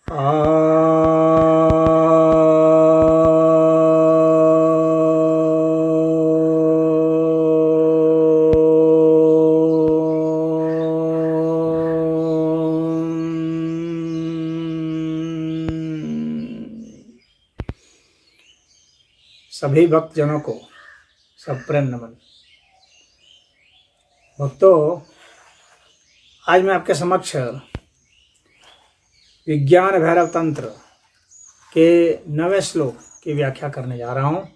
आ सभी भक्तजनों को सप्रेम नमन। भक्तों, आज मैं आपके समक्ष विज्ञान भैरव तंत्र के 9वें श्लोक की व्याख्या करने जा रहा हूँ।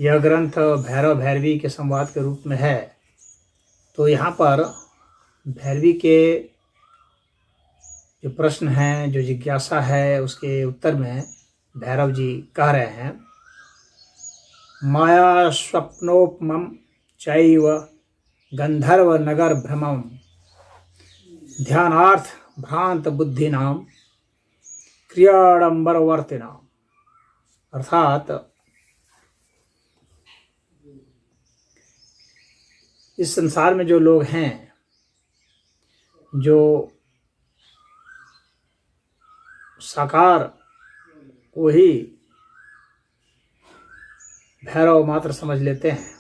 यह ग्रंथ भैरव भैरवी के संवाद के रूप में है। तो यहाँ पर भैरवी के जो प्रश्न हैं, जो जिज्ञासा है, उसके उत्तर में भैरव जी कह रहे हैं, माया स्वप्नोपमं चैव गंधर्व नगर भ्रमं ध्यानार्थ भ्रांत बुद्धिनाम क्रियाडंबरवर्तिनाम। अर्थात इस संसार में जो लोग हैं, जो साकार को ही भैरव मात्र समझ लेते हैं,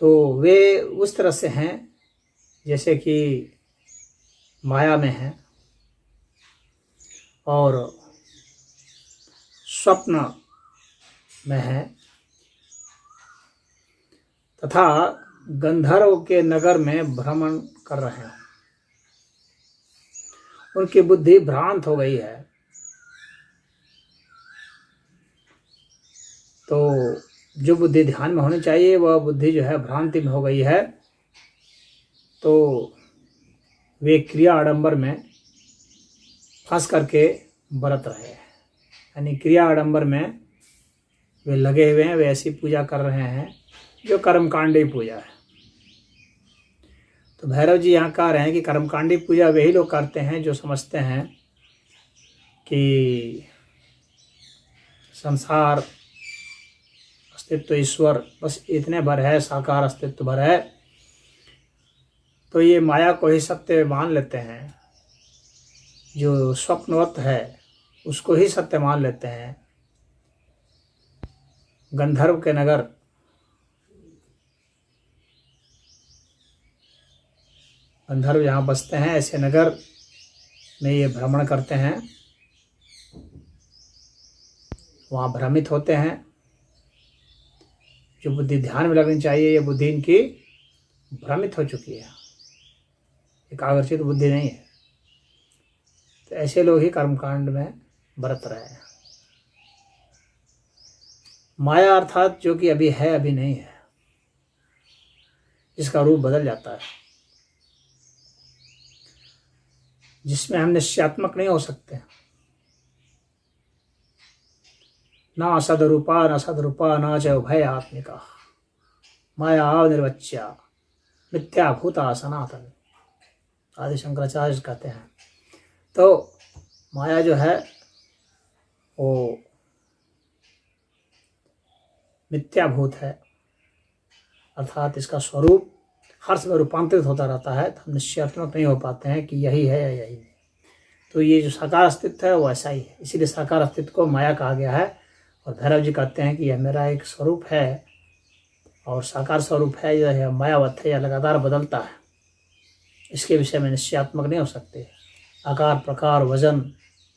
तो वे उस तरह से हैं जैसे कि माया में हैं और स्वप्न में हैं तथा गंधर्व के नगर में भ्रमण कर रहे हैं। उनकी बुद्धि भ्रांत हो गई है। तो जो बुद्धि ध्यान में होनी चाहिए वह बुद्धि जो है भ्रांति में हो गई है। तो वे क्रिया आडंबर में फंस करके बरत रहे हैं, यानी क्रिया आडंबर में वे लगे हुए हैं। वे ऐसी पूजा कर रहे हैं जो कर्मकांडी पूजा है। तो भैरव जी यहाँ कह रहे हैं कि कर्मकांडी पूजा वही लोग करते हैं जो समझते हैं कि संसार अस्तित्व ईश्वर बस इतने भर है, साकार अस्तित्व भर है। तो ये माया को ही सत्य मान लेते हैं, जो स्वप्नवत है उसको ही सत्य मान लेते हैं। गंधर्व के नगर, गंधर्व जहाँ बसते हैं ऐसे नगर में ये भ्रमण करते हैं, वहाँ भ्रमित होते हैं। जो बुद्धि ध्यान में लगनी चाहिए, ये बुद्धि इनकी भ्रमित हो चुकी है, एकाग्रचित बुद्धि नहीं है। तो ऐसे लोग ही कर्मकांड में बरत रहे हैं। माया अर्थात जो कि अभी है अभी नहीं है, जिसका रूप बदल जाता है, जिसमें हम निश्चयात्मक नहीं हो सकते। न सदरूपा न सदरूपा न च उभय आत्मिका माया निर्वच्या मिथ्याभूता सनातन, आदि शंकराचार्य कहते हैं। तो माया जो है वो मिथ्याभूत है, अर्थात इसका स्वरूप हर समय रूपांतरित होता रहता है। तो हम निश्चयात्मक नहीं हो पाते हैं कि यही है या यही नहीं। तो ये जो साकार अस्तित्व है वो ऐसा ही है, इसीलिए साकार अस्तित्व को माया कहा गया है। और भैरव जी कहते हैं कि यह मेरा एक स्वरूप है और साकार स्वरूप है, यह मायावत है, यह लगातार बदलता है। इसके विषय में निश्चयात्मक नहीं हो सकते। आकार प्रकार वजन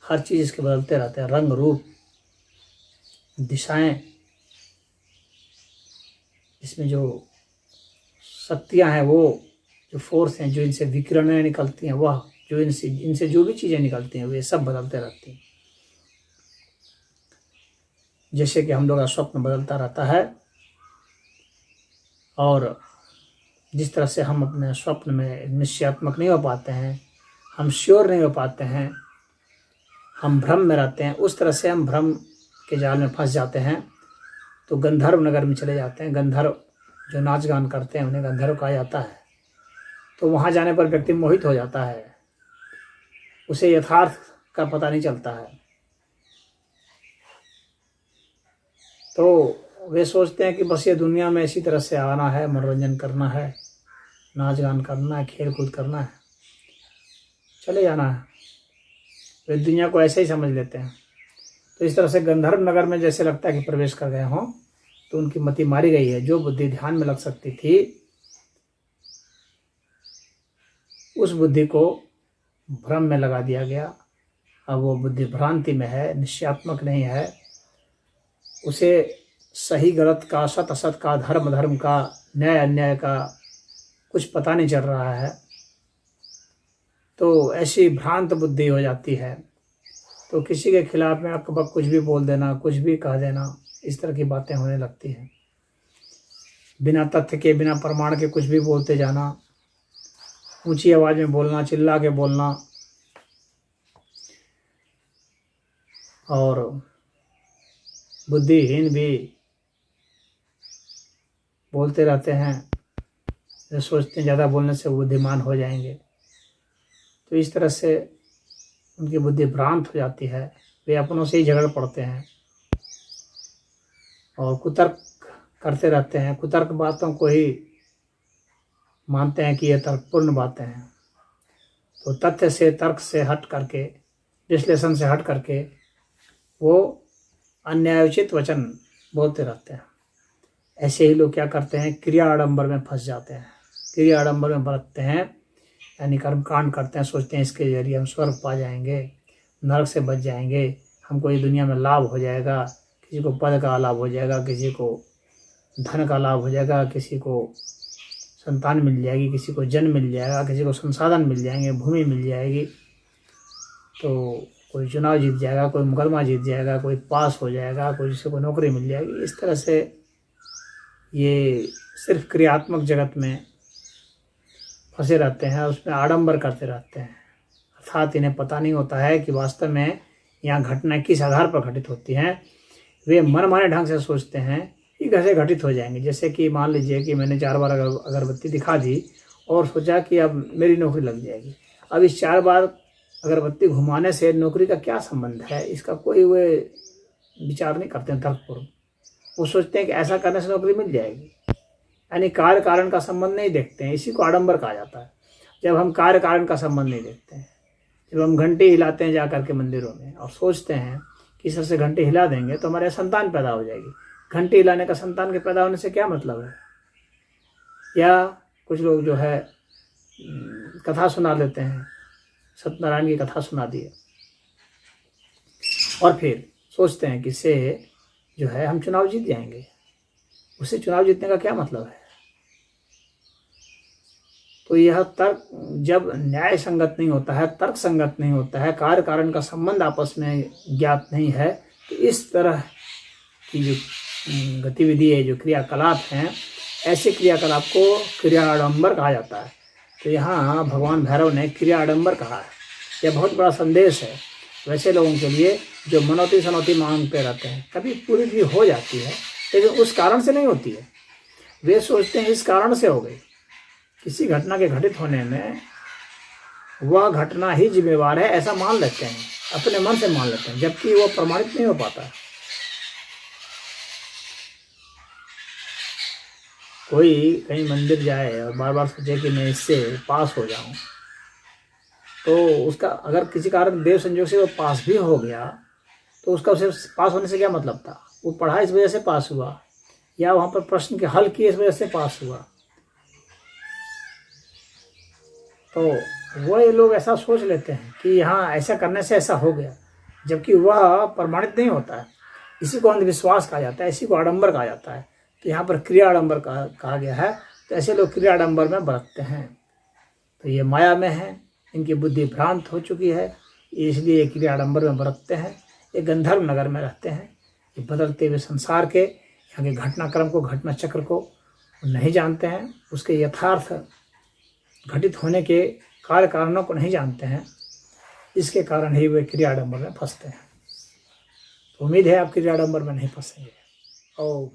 हर चीज़ इसके बदलते रहते हैं, रंग रूप दिशाएं, इसमें जो शक्तियां हैं, वो जो फोर्स हैं, जो इनसे विकिरणें निकलती हैं, वह जो इनसे जो भी चीज़ें निकलती हैं वे सब बदलते रहती हैं। जैसे कि हम लोग का स्वप्न बदलता रहता है और जिस तरह से हम अपने स्वप्न में निश्चयात्मक नहीं हो पाते हैं, हम श्योर नहीं हो पाते हैं, हम भ्रम में रहते हैं, उस तरह से हम भ्रम के जाल में फंस जाते हैं। तो गंधर्व नगर में चले जाते हैं। गंधर्व जो नाच गान करते हैं उन्हें गंधर्व कहा जाता है। तो वहाँ जाने पर व्यक्ति मोहित हो जाता है, उसे यथार्थ का पता नहीं चलता है। तो वे सोचते हैं कि बस ये दुनिया में इसी तरह से आना है, मनोरंजन करना है, नाच गान करना है, खेल कूद करना है, चले जाना है। वे दुनिया को ऐसे ही समझ लेते हैं। तो इस तरह से गंधर्व नगर में जैसे लगता है कि प्रवेश कर गए हों, तो उनकी मति मारी गई है। जो बुद्धि ध्यान में लग सकती थी, उस बुद्धि को भ्रम में लगा दिया गया। अब वो बुद्धि भ्रांति में है, निश्चयात्मक नहीं है। उसे सही गलत का, सत असत का, धर्म धर्म का, न्याय अन्याय का कुछ पता नहीं चल रहा है। तो ऐसी भ्रांत बुद्धि हो जाती है। तो किसी के खिलाफ में अकबक कुछ भी बोल देना, कुछ भी कह देना, इस तरह की बातें होने लगती हैं। बिना तथ्य के, बिना प्रमाण के कुछ भी बोलते जाना, ऊंची आवाज में बोलना, चिल्ला के बोलना, और बुद्धिहीन भी बोलते रहते हैं, जो सोचते हैं ज़्यादा बोलने से बुद्धिमान हो जाएंगे। तो इस तरह से उनकी बुद्धि भ्रांत हो जाती है। वे अपनों से ही झगड़ पड़ते हैं और कुतर्क करते रहते हैं। कुतर्क बातों को ही मानते हैं कि ये तर्कपूर्ण बातें हैं। तो तथ्य से, तर्क से हट करके, विश्लेषण से हट करके वो अन्यायोचित वचन बोलते रहते हैं। ऐसे ही लोग क्या करते हैं, क्रिया आडंबर में फंस जाते हैं। क्रिया आडंबर में बरतते हैं, यानी कर्मकांड करते हैं। सोचते हैं इसके जरिए हम स्वर्ग पा जाएंगे, नरक से बच जाएंगे, हमको इस दुनिया में लाभ हो जाएगा। किसी को पद का लाभ हो जाएगा, किसी को धन का लाभ हो जाएगा, किसी को संतान मिल जाएगी, किसी को जन मिल जाएगा, किसी को संसाधन मिल जाएंगे, भूमि मिल जाएगी। तो कोई चुनाव जीत जाएगा, कोई मुकदमा जीत जाएगा, कोई पास हो जाएगा, कोई किसी को नौकरी मिल जाएगी। इस तरह से ये सिर्फ क्रियात्मक जगत में फंसे रहते हैं, उसमें आडंबर करते रहते हैं। अर्थात इन्हें पता नहीं होता है कि वास्तव में यहाँ घटनाएं किस आधार पर घटित होती हैं। वे मनमाने ढंग से सोचते हैं कि कैसे घटित हो जाएंगे। जैसे कि मान लीजिए कि मैंने 4 बार अगरबत्ती दिखा दी और सोचा कि अब मेरी नौकरी लग जाएगी। अब इस 4 बार अगरबत्ती घुमाने से नौकरी का क्या संबंध है, इसका कोई वे विचार नहीं करते हैं तर्कपूर्वक। वो सोचते हैं कि ऐसा करने से नौकरी मिल जाएगी, यानी कार्य कारण का संबंध नहीं देखते हैं। इसी को आडंबर कहा जाता है। जब हम कार्य कारण का संबंध नहीं देखते हैं, जब हम घंटी हिलाते हैं जा करके मंदिरों में और सोचते हैं कि इस तरह से घंटी हिला देंगे तो हमारे संतान पैदा हो जाएगी। घंटी हिलाने का संतान के पैदा होने से क्या मतलब है? या कुछ लोग जो है कथा सुना लेते हैं, सत्यनारायण की कथा सुना दी और फिर सोचते हैं कि इससे जो है हम चुनाव जीत जाएंगे। उससे चुनाव जीतने का क्या मतलब है? तो यह तर्क जब न्याय संगत नहीं होता है, तर्क संगत नहीं होता है, कार्य कारण का संबंध आपस में ज्ञात नहीं है, तो इस तरह की जो गतिविधि है, जो क्रियाकलाप हैं, ऐसे क्रियाकलाप को क्रिया आडंबर कहा जाता है। तो यहाँ भगवान भैरव ने क्रिया आडंबर कहा है। यह बहुत बड़ा संदेश है वैसे लोगों के लिए जो मनौती सनौती मांगते रहते हैं। कभी पूरी भी हो जाती है, लेकिन उस कारण से नहीं होती है। वे सोचते हैं इस कारण से हो गई। किसी घटना के घटित होने में वह घटना ही जिम्मेवार है, ऐसा मान लेते हैं, अपने मन से मान लेते हैं, जबकि वह प्रमाणित नहीं हो पाता। कोई कहीं मंदिर जाए और बार बार सोचे कि मैं इससे पास हो जाऊं, तो उसका अगर किसी कारण देव संजोग से वो पास भी हो गया, तो उसका उसे पास होने से क्या मतलब था? वो पढ़ा इस वजह से पास हुआ, या वहाँ पर प्रश्न के हल किए इस वजह से पास हुआ। तो वह लोग ऐसा सोच लेते हैं कि यहाँ ऐसा करने से ऐसा हो गया, जबकि वह प्रमाणित नहीं होता है। इसी को अंधविश्वास कहा जाता है, इसी को आडंबर कहा जाता है। तो यहाँ पर क्रिया आडंबर कहा गया है। तो ऐसे लोग क्रिया आडंबर में बरतते हैं। तो ये माया में है, इनकी बुद्धि भ्रांत हो चुकी है, इसलिए ये क्रिया आडंबर में बरतते हैं। ये गंधर्व नगर में रहते हैं। ये बदलते हुए संसार के, यहाँ के घटनाक्रम को, घटना चक्र को नहीं जानते हैं, उसके यथार्थ घटित होने के कार्य कारणों को नहीं जानते हैं। इसके कारण ही वे क्रिया आडंबर में फंसते हैं। तो उम्मीद है आप क्रिया आडंबर में नहीं फंसेंगे। ओम।